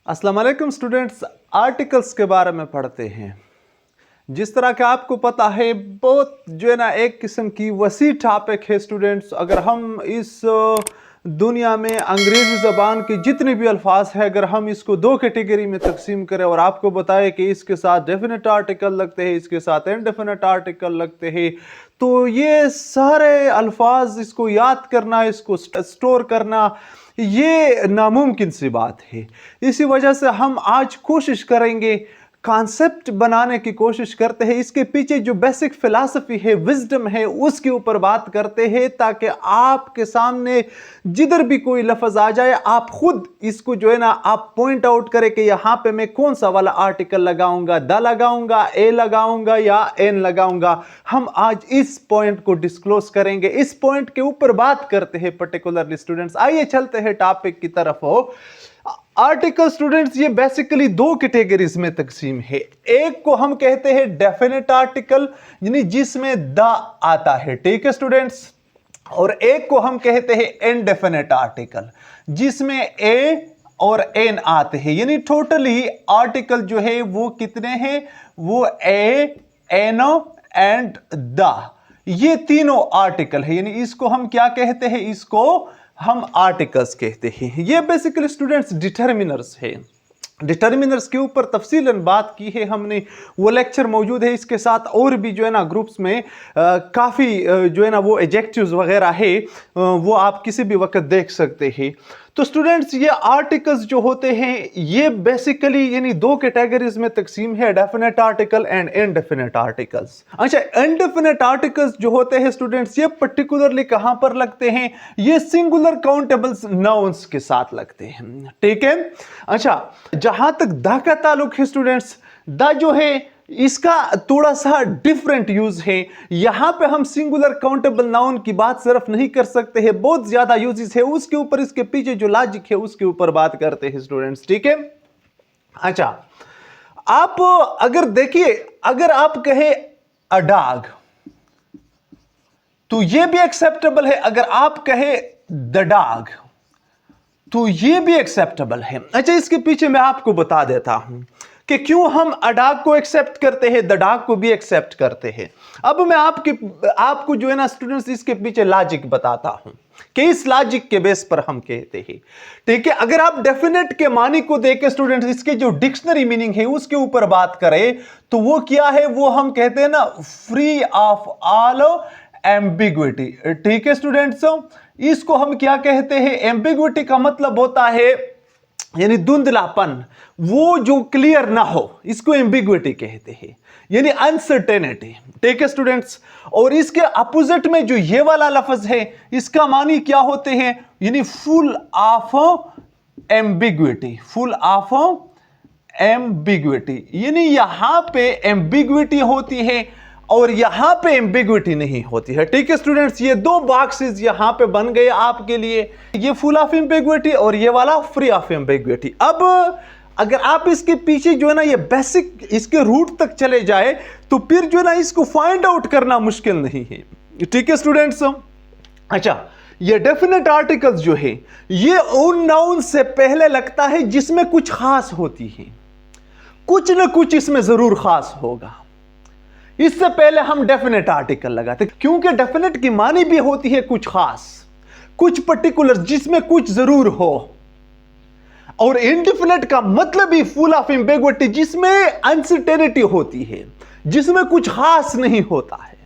अस्सलाम वालेकुम students, articles के बारे में पढ़ते हैं। जिस तरह का आपको पता है बहुत जो है ना एक किस्म की वसी टॉपिक है स्टूडेंट्स। अगर हम इस दुनिया में अंग्रेज़ी ज़बान के जितने भी अल्फाज हैं अगर हम इसको दो कैटेगरी में तकसीम करें और आपको बताएं कि इसके साथ डेफिनेट आर्टिकल लगते हैं, इसके साथ इनडेफिनेट आर्टिकल लगते हैं, तो ये सारे अल्फाज इसको याद करना, इसको स्टोर करना ये नामुमकिन सी बात है। इसी वजह से हम आज कोशिश करेंगे, कॉन्सेप्ट बनाने की कोशिश करते हैं, इसके पीछे जो बेसिक फिलॉसफी है, विजडम है, उसके ऊपर बात करते हैं ताकि आपके सामने जिधर भी कोई लफ्ज़ आ जाए आप खुद इसको जो है ना आप पॉइंट आउट करें कि यहाँ पे मैं कौन सा वाला आर्टिकल लगाऊंगा, द लगाऊंगा, ए लगाऊंगा या एन लगाऊंगा। हम आज इस पॉइंट को डिस्क्लोज करेंगे, इस पॉइंट के ऊपर बात करते हैं पर्टिकुलरली स्टूडेंट्स। आइए चलते हैं टॉपिक की तरफ। हो आर्टिकल स्टूडेंट्स ये बेसिकली दो कैटेगरीज में तकसीम है। एक को हम कहते हैं डेफिनेट आर्टिकल यानी जिसमें द आता है, ठीक है स्टूडेंट्स, और एक को हम कहते हैं इनडेफिनेट आर्टिकल जिसमें ए और एन आते हैं। यानी टोटली आर्टिकल जो है वो कितने हैं, वो ए, एन एंड द, ये तीनों आर्टिकल है। यानी इसको हम क्या कहते हैं, इसको हम आर्टिकल्स कहते हैं। ये बेसिकली स्टूडेंट्स डिटर्मिनर्स है। डिटर्मिनर्स के ऊपर तफसीलन बात की है हमने, वो लेक्चर मौजूद है। इसके साथ और भी जो है ना ग्रुप्स में काफ़ी जो है ना वो एडजेक्टिव्स वगैरह है, वो आप किसी भी वक्त देख सकते हैं। तो स्टूडेंट्स ये आर्टिकल्स जो होते हैं ये बेसिकली यानी दो कैटेगरीज में तकसीम है, definite article and indefinite articles. अच्छा, इनडेफिनेट आर्टिकल्स जो होते हैं स्टूडेंट्स ये पर्टिकुलरली कहां पर लगते हैं, ये सिंगुलर काउंटेबल्स नाउन्स के साथ लगते हैं, ठीक है। अच्छा, जहां तक द का ताल्लुक है स्टूडेंट्स, द जो है इसका थोड़ा सा डिफरेंट यूज है। यहां पे हम सिंगुलर काउंटेबल नाउन की बात सिर्फ नहीं कर सकते हैं, बहुत ज्यादा यूजेस है उसके ऊपर, इसके पीछे जो लॉजिक है उसके ऊपर बात करते हैं स्टूडेंट्स, ठीक है। अच्छा, आप अगर देखिए, अगर आप कहे अ डॉग तो यह भी एक्सेप्टेबल है, अगर आप कहे द डॉग तो यह भी एक्सेप्टेबल है। अच्छा, इसके पीछे मैं आपको बता देता हूं कि क्यों हम अ डॉग को एक्सेप्ट करते हैं, द डॉग को भी एक्सेप्ट करते हैं। अब मैं आपको जो है ना स्टूडेंट्स इसके पीछे लॉजिक बताता हूं कि इस लॉजिक के बेस पर हम कहते हैं, ठीक है। अगर आप डेफिनेट के मानी को देखें स्टूडेंट्स, इसके जो डिक्शनरी मीनिंग है उसके ऊपर बात करें तो वो क्या है, वो हम कहते हैं ना फ्री ऑफ ऑल एम्बिग्विटी, ठीक है स्टूडेंट्स। इसको हम क्या कहते हैं, एम्बिग्विटी का मतलब होता है यानी धुंधलापन, वो जो क्लियर ना हो, इसको एम्बिग्विटी कहते हैं, यानी अनसर्टेनिटी, ठीक है स्टूडेंट्स। और इसके अपोजिट में जो ये वाला लफ्ज है इसका मानी क्या होते हैं, यानी full of ambiguity, full of ambiguity, यानी यहां पे एम्बिग्विटी होती है और यहां पे एम्बिग्विटी नहीं होती है, ठीक है स्टूडेंट्स। ये दो बॉक्सेस यहां पे बन गए आपके लिए, ये फुल ऑफ एम्बिग्विटी और ये वाला फ्री ऑफ एम्बिग्विटी। अब अगर आप इसके पीछे जो है ना ये बेसिक इसके रूट तक चले जाए तो फिर जो है ना इसको फाइंड आउट करना मुश्किल नहीं है, ठीक है स्टूडेंट्स। अच्छा, ये डेफिनेट आर्टिकल्स जो है ये उन नाउन से पहले लगता है जिसमें कुछ खास होती है, कुछ ना कुछ इसमें जरूर खास होगा। इससे पहले हम डेफिनेट आर्टिकल लगाते, क्योंकि डेफिनेट की मानी भी होती है कुछ खास, कुछ पर्टिकुलर, जिसमें कुछ जरूर हो। और इनडेफिनेट का मतलब ही फुल ऑफ एम्बिग्विटी, जिसमें अनसर्टेनिटी होती है, जिसमें कुछ खास नहीं होता है।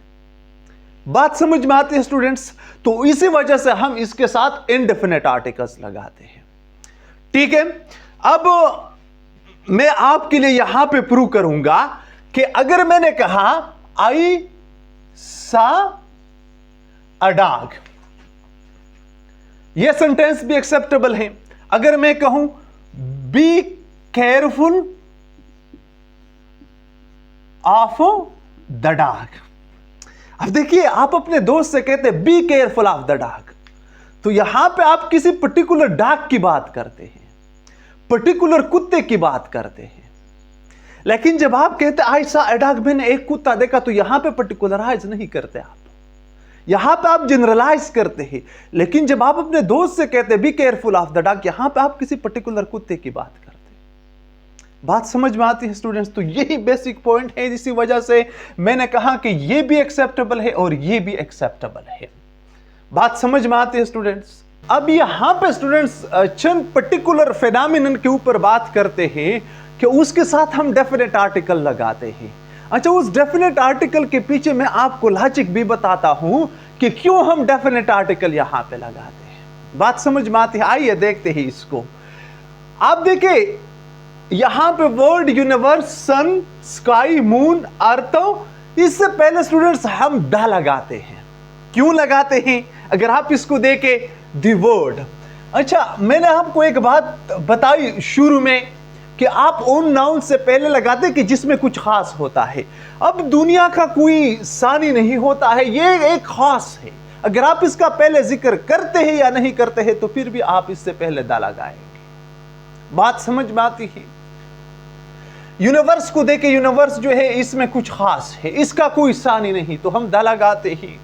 बात समझ में आती है स्टूडेंट्स। तो इसी वजह से हम इसके साथ इनडेफिनेट आर्टिकल्स लगाते हैं, ठीक है। अब मैं आपके लिए यहां पे प्रूव करूंगा कि अगर मैंने कहा आई सा अ डॉग, यह सेंटेंस भी एक्सेप्टेबल है। अगर मैं कहूं be careful of the dog, अब देखिए आप अपने दोस्त से कहते हैं be careful of the dog, तो यहां पे आप किसी पर्टिकुलर डॉग की बात करते हैं, पर्टिकुलर कुत्ते की बात करते हैं। लेकिन जब आप कहते आई सा अ डॉग, मैंने एक कुत्ता देखा, तो यहां पे पर्टिकुलराइज नहीं करते आप, यहां पे आप जनरलाइज करते हैं। लेकिन जब आप अपने दोस्त से कहते हैं be careful of the dog, यहां पे आप किसी पर्टिकुलर कुत्ते की बात करते हैं। बात समझ में आती है स्टूडेंट्स? तो यही बेसिक पॉइंट है, इसी वजह से मैंने कहा कि ये भी एक्सेप्टेबल है और ये भी एक्सेप्टेबल है। बात समझ में आती है स्टूडेंट्स? अब यहां पे स्टूडेंट्स चंद पर्टिकुलर फिनोमिनन के ऊपर बात करते हैं कि उसके साथ हम डेफिनेट आर्टिकल लगाते हैं। अच्छा, उस डेफिनेट आर्टिकल के पीछे मैं आपको लॉजिक भी बताता हूं कि क्यों हम डेफिनेट आर्टिकल यहां पे लगाते हैं। बात समझ में आती है? आइए देखते हैं इसको। आप देखिए यहां पे वर्ड यूनिवर्स, सन, स्काई, मून, अर्थ, इससे पहले स्टूडेंट्स हम द लगाते हैं। क्यों लगाते हैं? अगर आप इसको देखें द वर्ड। अच्छा, मैंने आपको एक बात बताई शुरू में कि आप उन नाउन से पहले लगाते कि जिसमें कुछ खास होता है। अब दुनिया का कोई सानी नहीं होता है, ये एक खास है। अगर आप इसका पहले जिक्र करते हैं या नहीं करते हैं तो फिर भी आप इससे पहले दा लगाएंगे। बात समझ में आती है? यूनिवर्स को देखे, यूनिवर्स जो है इसमें कुछ खास है, इसका कोई सानी नहीं, तो हम दा लगाते हैं।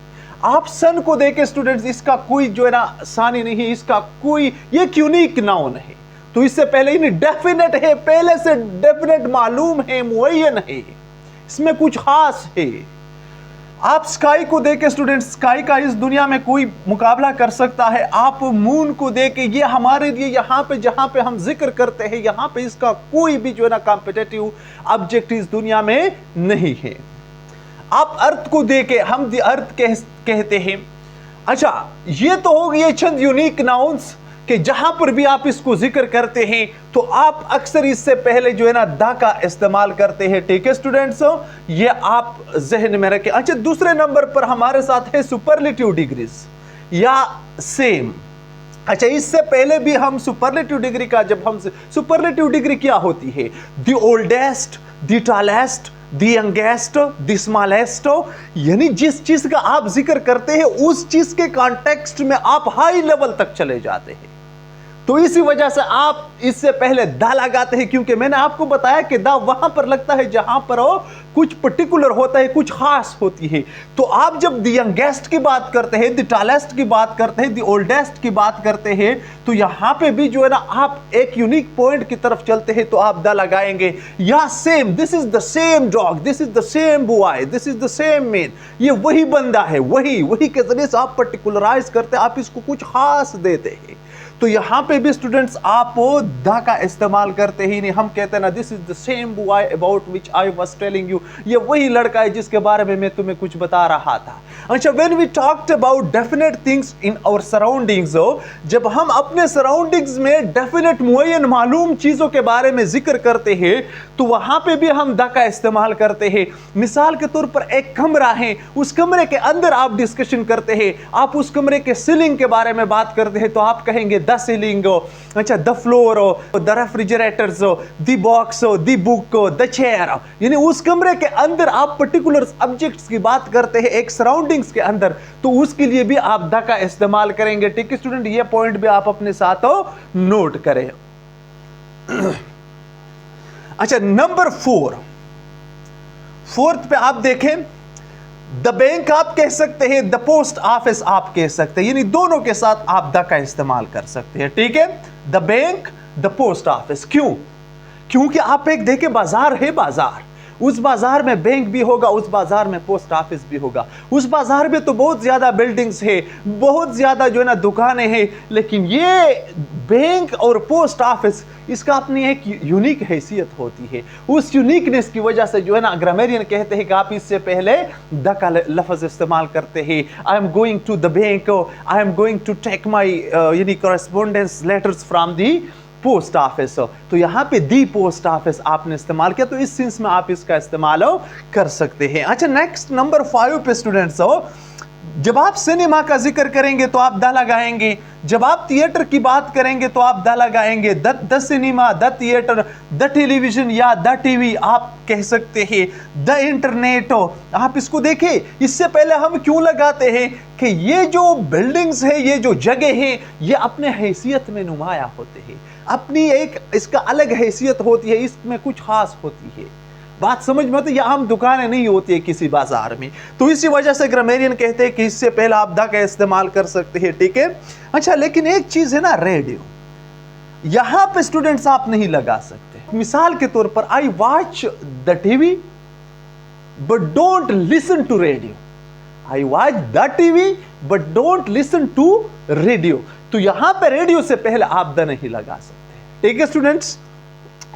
आप सन को देखे स्टूडेंट्स, इसका कोई जो है ना सानी नहीं, इसका कोई, ये यूनिक नाउन है, तो इससे पहले ही डेफिनेट है, पहले से डेफिनेट मालूम है, मुअय्यन है, इसमें कुछ खास है। आप स्काई को देखे स्टूडेंट्स, स्काई का इस दुनिया में कोई मुकाबला कर सकता है। आप मून को देखे, ये हमारे लिए यहाँ पे जहाँ पे हम जिक्र करते हैं, यहाँ पे इसका कोई भी जो है ना कॉम्पिटिटिव ऑब्जेक्ट इस दुनिया में नहीं है। आप अर्थ को देखे, हम द अर्थ कहते हैं। अच्छा, ये तो हो गए चंद यूनिक नाउन्स कि जहां पर भी आप इसको जिक्र करते हैं तो आप अक्सर इससे पहले जो है ना दा का इस्तेमाल करते हैं। ठीक है स्टूडेंट्स, ये आप जहन में रखें। अच्छा, दूसरे नंबर पर हमारे साथ है सुपरलेटिव डिग्रीज या सेम। अच्छा, इससे पहले भी हम सुपरलेटिव डिग्री का, जब हम सुपरलेटिव डिग्री क्या होती है? The oldest, the tallest, the youngest, the smallest, यानी जिस चीज का आप जिक्र करते हैं उस चीज के कॉन्टेक्स्ट में आप हाई लेवल तक चले जाते हैं। तो इसी वजह से आप इससे पहले दा लगाते हैं, क्योंकि मैंने आपको बताया कि दा वहां पर लगता है जहां पर कुछ पर्टिकुलर होता है, कुछ खास होती है। तो आप जब द यंगेस्ट की बात करते हैं, द टॉलेस्ट की बात करते हैं, द ओल्डेस्ट की बात करते हैं, तो यहां पे भी जो है ना आप एक यूनिक पॉइंट की तरफ चलते हैं तो आप दा लगाएंगे। या same, this is the same dog, this is the same boy, this is the same man, ये वही बंदा है, वही के जरिए से आप पर्टिकुलराइज करते हैं, आप इसको कुछ खास देते हैं। तो यहां पे भी स्टूडेंट्स आप द का इस्तेमाल करते ही नहीं। हम कहते हैं ना, this is the same boy about which I was telling you, ये वही लड़का है जिसके बारे में मैं तुम्हें कुछ बता रहा था। अच्छा, when we talked about definite things in our surroundings, जब हम अपने सराउंडिंग्स में डेफिनेट मुअय्यन मालूम चीजों के बारे में जिक्र करते हैं तो वहां पे भी हम द का इस्तेमाल करते हैं। मिसाल के तौर पर एक कमरा है, उस कमरे के अंदर आप डिस्कशन करते हैं, आप उस कमरे के सीलिंग के बारे में बात करते हैं तो आप कहेंगे द सीलिंग, अच्छा the floor, the refrigerators, the box, the book, the chair, यानी उस कमरे के अंदर आप पर्टिकुलर ऑब्जेक्ट्स की बात करते हैं एक सराउंडिंग्स के अंदर, तो उसके लिए भी आप द का इस्तेमाल करेंगे। ठीक है स्टूडेंट, ये पॉइंट भी आप अपने साथ नोट करें। अच्छा, नंबर 4th पे आप देखें, द बैंक आप कह सकते हैं, द पोस्ट ऑफिस आप कह सकते हैं, यानी दोनों के साथ आप द का इस्तेमाल कर सकते हैं। ठीक है, the bank, the post office. क्यों? क्योंकि आप एक देखें, बाजार है, बाजार, उस बाजार में बैंक भी होगा, उस बाजार में पोस्ट ऑफिस भी होगा, उस बाजार में तो बहुत ज्यादा बिल्डिंग्स है, बहुत ज्यादा जो है ना दुकानें हैं, लेकिन ये बैंक और पोस्ट ऑफिस, इसका अपनी एक यूनिक हैसियत होती है। उस यूनिकनेस की वजह से जो है ना ग्रामेरियन कहते हैं कि आप इससे पहले द का लफ्ज इस्तेमाल करते हैं। I am going to the bank, I am going to take my यानी correspondence letters from the post office, तो यहां पे दी पोस्ट ऑफिस आपने इस्तेमाल किया, तो इस सेंस में आप इसका इस्तेमाल कर सकते हैं। अच्छा, नेक्स्ट नंबर 5 पे स्टूडेंट्स, जब आप सिनेमा का जिक्र करेंगे तो आप द लगाएंगे, जब आप थिएटर की बात करेंगे तो आप द लगाएंगे। The cinema, the theatre, the television या द टीवी आप कह सकते हैं। द इंटरनेट, आप इसको देखें, इससे पहले हम क्यों लगाते हैं कि ये जो बिल्डिंग्स है, ये जो जगह है, ये अपने हैसियत में नुमाया होते हैं, अपनी एक इसका अलग हैसियत होती है, इसमें कुछ खास होती है। बात समझ में आती है, आम दुकानें नहीं होती है किसी बाजार में, तो इसी वजह से ग्रामेरियन कहते हैं कि इससे पहले आप द का इस्तेमाल कर सकते हैं। ठीक है, अच्छा, लेकिन एक चीज है ना, रेडियो, यहां पे स्टूडेंट्स आप नहीं लगा सकते। मिसाल के तौर पर I watch the TV but don't listen to radio. I watch the TV but don't listen to radio. तो यहां पे रेडियो से पहले आप द नहीं लगा सकते। ठीक है स्टूडेंट्स,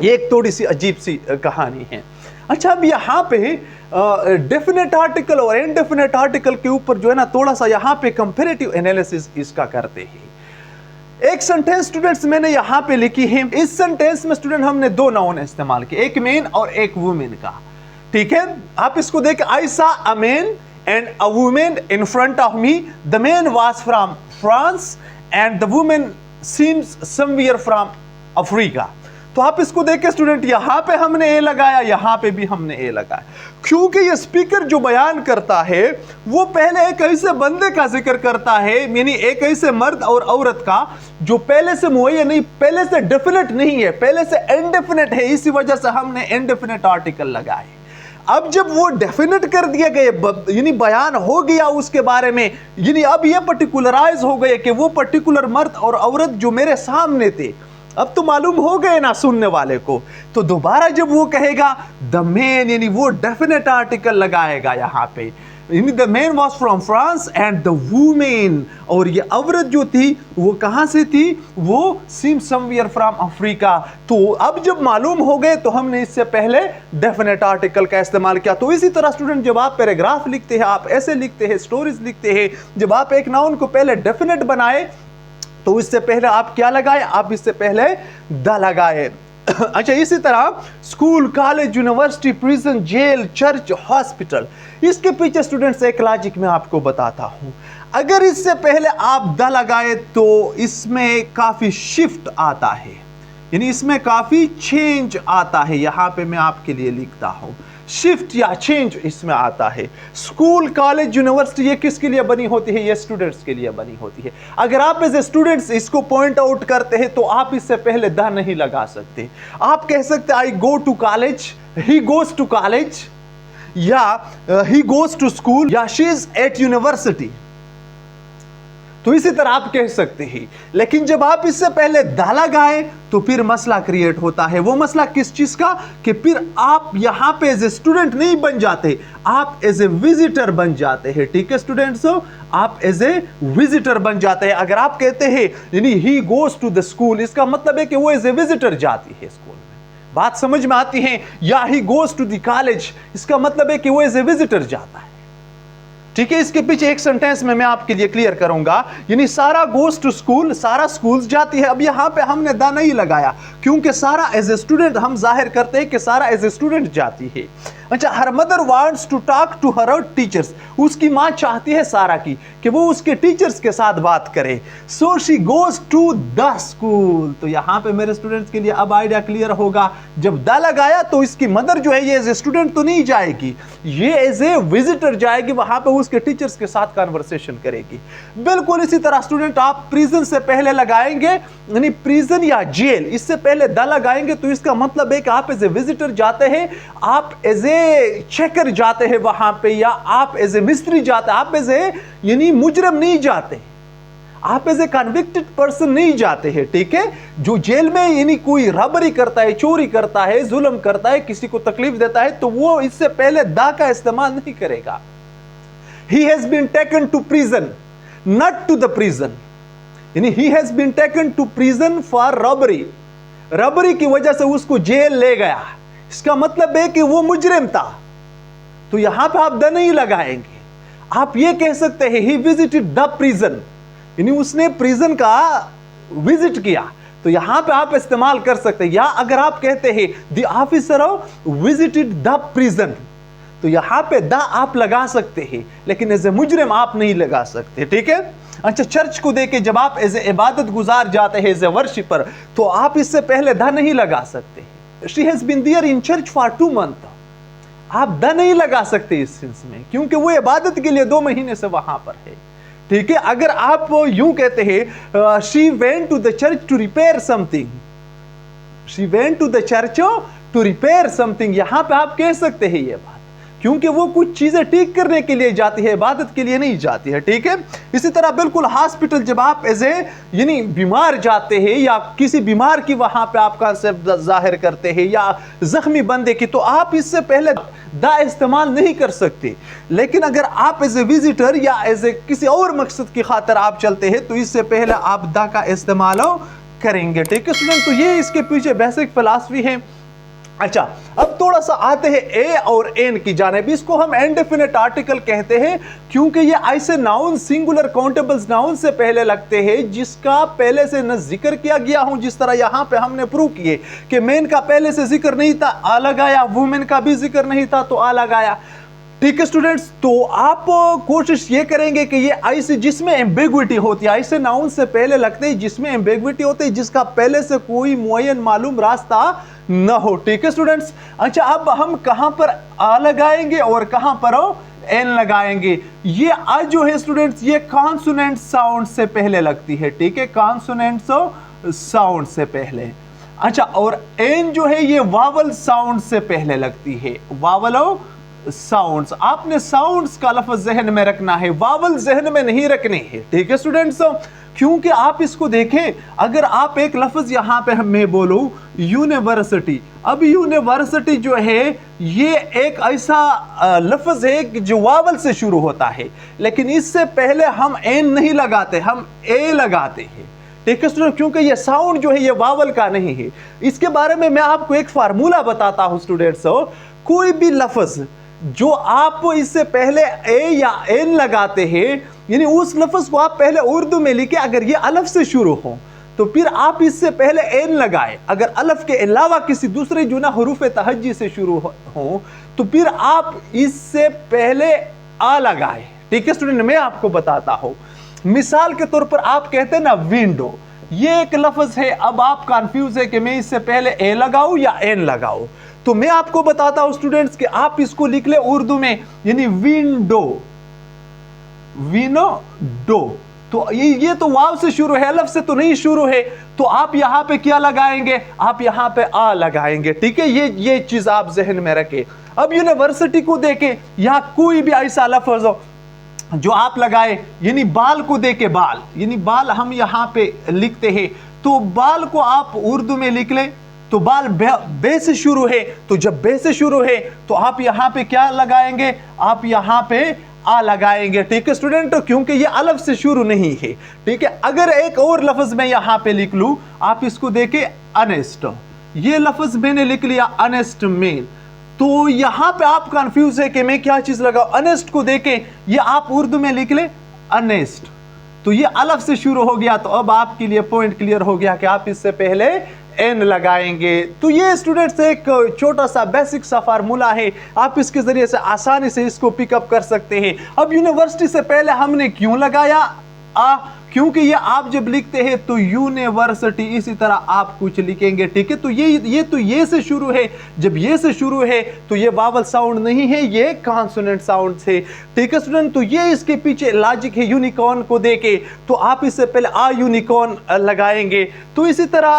ये एक थोड़ी सी अजीब सी कहानी है। अच्छा, अब यहां पे डेफिनेट आर्टिकल और इनडेफिनेट आर्टिकल के ऊपर जो है ना थोड़ा सा यहां पे कंपैरेटिव एनालिसिस इसका करते हैं। एक सेंटेंस स्टूडेंट्स मैंने यहां पे लिखी है। इस सेंटेंस में स्टूडेंट हमने दो नाउन इस्तेमाल किए, एक मैन और एक वुमेन का। ठीक है, आप इसको देख, आई सा a man and a women in front of me, the man was from France and the women seems somewhere from Africa. तो आप इसको देख के स्टूडेंट यहां पे हमने ए लगाया, यहां पे भी हमने ए लगाया, क्योंकि ये स्पीकर जो बयान करता है वो पहले एक ऐसे बंदे का जिक्र करता है, यानी एक ऐसे मर्द और औरत का जो पहले से मुहैया नहीं, पहले से डेफिनेट नहीं है, पहले से इनडेफिनेट है। इसी वजह से हमने इनडेफिनेट आर्टिकल लगाए। अब जब वो डेफिनेट कर दिया गया, यानी बयान हो गया उसके बारे में, यानी अब ये पर्टिकुलराइज हो गए कि वो पर्टिकुलर मर्द और औरत जो मेरे सामने थे, अब तो मालूम हो गए ना सुनने वाले को। तो दोबारा जब वो कहेगा द मैन, यानी वो डेफिनेट आर्टिकल लगाएगा यहां पे, यानी the man was from France and the women, और ये औरत जो थी वो कहां से थी, वो सीम समवेयर फ्रॉम अफ्रीका। तो अब जब मालूम हो गए तो हमने इससे पहले डेफिनेट आर्टिकल का इस्तेमाल किया। तो इसी तरह स्टूडेंट जब आप पैराग्राफ लिखते हैं, आप ऐसे लिखते हैं, स्टोरीज लिखते हैं, जब आप एक नाउन को पहले डेफिनेट बनाए तो इससे पहले आप क्या लगाए, आप इससे पहले द लगाए। अच्छा, इसी तरह school, college, university, prison, jail, church, hospital, इसके पीछे स्टूडेंट्स एक लॉजिक मैं आपको बताता हूं। अगर इससे पहले आप द लगाए तो इसमें काफी शिफ्ट आता है, यानी इसमें काफी चेंज आता है। यहां पे मैं आपके लिए लिखता हूं, शिफ्ट या चेंज इसमें आता है। स्कूल, कॉलेज, यूनिवर्सिटी ये किसके लिए बनी होती है, ये स्टूडेंट्स के लिए बनी होती है। अगर आप एज ए स्टूडेंट्स इसको पॉइंट आउट करते हैं तो आप इससे पहले द नहीं लगा सकते। आप कह सकते I go to college, he goes to college, या ही गोज टू स्कूल, या शी इज एट यूनिवर्सिटी। तो इसी तरह आप कह सकते हैं। लेकिन जब आप इससे पहले द लगाए तो फिर मसला क्रिएट होता है। वो मसला किस चीज का, कि फिर आप यहां पे एज ए स्टूडेंट नहीं बन जाते, आप एज ए विजिटर बन जाते हैं। ठीक है स्टूडेंट्स, आप एज ए विजिटर बन जाते हैं। अगर आप कहते हैं यानी he goes to the school, इसका मतलब है कि वो एज ए विजिटर जाती है स्कूल में। बात समझ में आती है? या he goes to the college, इसका मतलब है कि वो एज ए विजिटर जाता है। ठीक है, इसके पीछे एक सेंटेंस में मैं आपके लिए क्लियर करूंगा, यानी सारा गोज टू स्कूल, सारा स्कूल जाती है। अब यहां पे हमने द नहीं लगाया क्योंकि सारा एज ए स्टूडेंट, हम जाहिर करते हैं कि सारा एज ए स्टूडेंट जाती है। अच्छा, her mother wants to talk to her teachers, उसकी मां चाहती है सारा की कि वो उसके टीचर्स के साथ बात करे। So she goes to the school. तो यहां पे मेरे स्टूडेंट्स के लिए अब आइडिया क्लियर होगा, जब द लगाया तो इसकी मदर जो है ये एज ए स्टूडेंट तो नहीं जाएगी, ये एज ए विजिटर जाएगी, वहां पे उसके टीचर्स के साथ कन्वर्सेशन करेगी। बिल्कुल इसी तरह स्टूडेंट आप प्रिजन से पहले लगाएंगे, यानी प्रिजन या जेल, इससे पहले द लगाएंगे तो इसका मतलब है कि आप एज ए विजिटर जाते हैं, आप एज ए चेकर जाते हैं वहां पे, या आप एज ए मिस्त्री जाते हैं, आप एज ए यानी मुजरम नहीं जाते, आप एज ए कन्विक्टेड पर्सन नहीं जाते हैं। ठीक है, जो जेल में यानी कोई रबरी करता है, चोरी करता है, जुल्म करता है, किसी को तकलीफ देता है, तो वो इससे पहले द का इस्तेमाल नहीं करेगा। He has been taken to prison, not to the prison. यानी he has been taken to prison for robbery. रबरी की वजह से उसको जेल ले गया, इसका मतलब है कि वो मुजरिम था। तो यहां पे आप द नहीं लगाएंगे, आप ये कह सकते हैं he visited the prison, यानी उसने प्रिजन का विजिट किया। तो यहां पे आप इस्तेमाल कर सकते हैं। या अगर आप कहते हैं the officer visited the prison, तो यहां पे द आप लगा सकते हैं, लेकिन एज ए मुजरिम आप नहीं लगा सकते। ठीक है। अच्छा, चर्च को देखे जब आप एज ए इबादत गुजार जाते हैं, एज ए वर्शिपर, तो आप इससे पहले द नहीं लगा सकते। She has been there in church for 2 months, आप द नहीं लगा सकते इस सेंस में, क्योंकि वो इबादत के लिए 2 महीने से वहां पर है। ठीक है। अगर आप यूं कहते हैं she went to the church to repair something, she went to the church to repair something, यहां पे आप कह सकते हैं ये बात। क्योंकि वो कुछ चीजें ठीक करने के लिए जाती है, इबादत के लिए नहीं जाती है। ठीक है, इसी तरह बिल्कुल हॉस्पिटल जब आप एज ए यानी बीमार जाते हैं या किसी बीमार की वहां पे आप कांसेप्ट जाहिर करते हैं या जख्मी बंदे की, तो आप इससे पहले दा इस्तेमाल नहीं कर सकते। लेकिन अगर आप एज ए विजिटर या एज ए किसी और मकसद की खातिर आप चलते हैं तो इससे पहले आप दा का इस्तेमाल करेंगे। ठीक है स्टूडेंट, तो ये इसके पीछे बेसिक फिलॉसफी है। अच्छा, अब थोड़ा सा आते हैं ए और एन की जानिब। इसको हम इंडेफिनिट आर्टिकल कहते हैं क्योंकि ये ऐसे नाउन सिंगुलर काउंटेबल्स नाउन से पहले लगते हैं जिसका पहले से न जिक्र किया गया हो। जिस तरह यहां पे हमने प्रूव किए कि मैन का पहले से जिक्र नहीं था, आ लगाया, वुमेन का भी जिक्र नहीं था तो आ लगाया। ठीक है स्टूडेंट्स, तो आप कोशिश ये करेंगे कि ये ऐसे जिसमें एम्बिग्विटी होती है, ऐसे नाउन से पहले लगते हैं जिसमें एम्बिग्विटी होती है, जिसका पहले से कोई मुअय्यन मालूम रास्ता न हो। ठीक है स्टूडेंट्स, अच्छा अब हम कहां पर आ लगाएंगे और कहां पर एन लगाएंगे। ये आ जो है स्टूडेंट्स ये कॉन्सोनेंट साउंड से पहले लगती है। ठीक है, कॉन्सोनेंट साउंड से पहले। अच्छा, और एन जो है ये वावल साउंड से पहले लगती है। वावल साउंड्स, आपने साउंड्स का लफ्ज जहन में रखना है, वावल जहन में नहीं रखने हैं। ठीक है स्टूडेंट्स, क्योंकि आप इसको देखें, अगर आप एक लफ्ज यहां पे मैं बोलूं यूनिवर्सिटी, अब यूनिवर्सिटी जो है ये एक ऐसा लफ्ज है कि जो वावल से शुरू होता है, लेकिन इससे पहले हम एन नहीं लगाते, हम ए लगाते हैं। ठीक है स्टूडेंट, क्योंकि ये साउंड जो है ये वावल का नहीं है। इसके बारे में मैं आपको एक फार्मूला बताता हूं स्टूडेंट्स। कोई भी लफ्ज जो आप इससे पहले ए या एन लगाते हैं, यानी उस लफ्ज को आप पहले उर्दू में लिखे, अगर ये अलफ से शुरू हो तो फिर आप इससे पहले एन लगाए। अगर अलफ के अलावा किसी दूसरे जो ना हुरूफ तहज्जी से शुरू हो तो फिर आप इससे पहले आ लगाए। ठीक है स्टूडेंट, मैं आपको बताता हूं। मिसाल के तौर पर आप कहते हैं ना विंडो, ये एक लफ्ज है। अब आप कंफ्यूज है कि मैं इससे पहले ए लगाऊं या एन लगाऊं, तो मैं आपको बताता हूं स्टूडेंट्स कि आप इसको लिख ले उर्दू में, यानी विंडो, विंडो। तो ये तो वाव से शुरू है, अलफ से तो नहीं शुरू है, तो आप यहां पे क्या लगाएंगे, आप यहां पे आ लगाएंगे। ठीक है, ये चीज आप जहन में रखें। अब यूनिवर्सिटी को देखें, यहां कोई भी ऐसा लफ्ज हो जो आप लगाए, यानी बाल को देके बाल, यानी बाल हम यहां पे लिखते हैं, तो बाल को आप उर्दू में लिख ले, तो बाल बे से शुरू है, तो जब बे से शुरू है तो आप यहां पे क्या लगाएंगे, आप यहां पे आ लगाएंगे। ठीक है स्टूडेंट, क्योंकि ये अलफ से शुरू नहीं है। ठीक है, अगर एक और लफ्ज मैं यहां पे लिख लूं, आप इसको देखें अनेस्ट, ये लफ्ज मैंने लिख लिया अनेस्ट मेल, तो यहां पे आप कंफ्यूज है कि मैं क्या चीज लगाऊं। अनेस्ट को देखें, ये आप उर्दू में लिख ले अनेस्ट, तो ये अलफ से शुरू हो गया, तो अब आपके लिए पॉइंट क्लियर हो गया कि आप इससे पहले एन लगाएंगे। तो ये स्टूडेंट्स एक छोटा सा बेसिक सा फार्मूला है, आप इसके जरिए से आसानी से इसको पिकअप कर सकते हैं। अब यूनिवर्सिटी से पहले हमने क्यों लगाया आ, क्योंकि ये आप जब लिखते हैं तो यूनिवर्सिटी इसी तरह आप कुछ लिखेंगे। ठीक है, तो ये से शुरू है, जब ये से शुरू है तो ये वावल साउंड नहीं है, ये कॉन्सोनेंट साउंड है। ठीक है स्टूडेंट, तो ये इसके पीछे लॉजिक है। यूनिकॉर्न को देके तो आप इससे पहले आ यूनिकॉर्न लगाएंगे। तो इसी तरह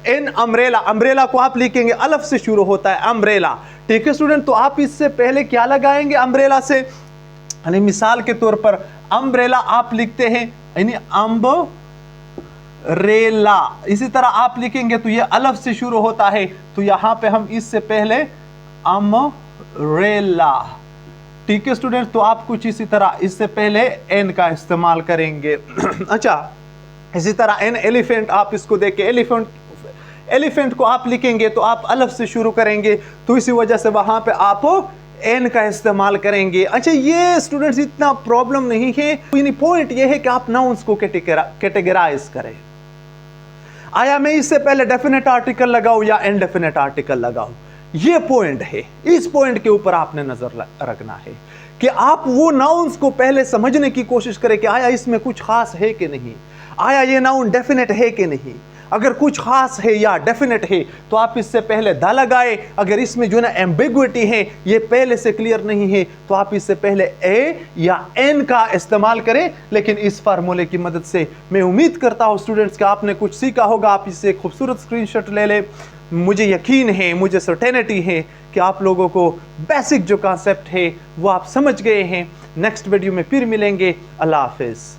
एन अम्ब्रेला, अम्ब्रेला को आप लिखेंगे अलफ से शुरू होता है अम्ब्रेला। ठीक है स्टूडेंट, तो आप इससे पहले क्या लगाएंगे अम्ब्रेला से, यानी मिसाल के तौर पर अम्ब्रेला आप लिखते हैं, यानी अम्ब्रेला, इसी तरह आप लिखेंगे तो ये अलफ से शुरू होता है, तो यहां पे हम इससे पहले अम्ब्रेला। ठीक है स्टूडेंट, तो आप कुछ इसी तरह इससे पहले एन का इस्तेमाल करेंगे। अच्छा, इसी तरह एन एलिफेंट, आप इसको देखें, एलिफेंट को आप लिखेंगे तो आप अलफ से शुरू करेंगे, तो इसी वजह से वहां पे आप एन का इस्तेमाल करेंगे। अच्छा, ये स्टूडेंट्स इतना प्रॉब्लम नहीं है, यानी पॉइंट ये है कि आप नाउन्स को कैटेगराइज करें। आया मैं इससे पहले डेफिनेट आर्टिकल लगाऊं या इनडेफिनेट आर्टिकल लगाऊं, ये पॉइंट है। इस पॉइंट के ऊपर आपने नजर रखना है कि आप वो नाउन्स को पहले समझने की कोशिश करें कि आया इसमें कुछ खास है कि नहीं, आया ये नाउन डेफिनेट है कि नहीं, अगर कुछ खास है या डेफिनेट है तो आप इससे पहले द लगाए। अगर इसमें जो है ना एम्बिग्विटी है, ये पहले से क्लियर नहीं है, तो आप इससे पहले ए या एन का इस्तेमाल करें। लेकिन इस फार्मूले की मदद से मैं उम्मीद करता हूं स्टूडेंट्स कि आपने कुछ सीखा होगा। आप इससे एक खूबसूरत स्क्रीनशॉट ले लें। मुझे यकीन है, मुझे सर्टेनिटी है कि आप लोगों को बेसिक जो कॉन्सेप्ट है वो आप समझ गए हैं। नेक्स्ट वीडियो में फिर मिलेंगे। अल्लाह हाफिज़।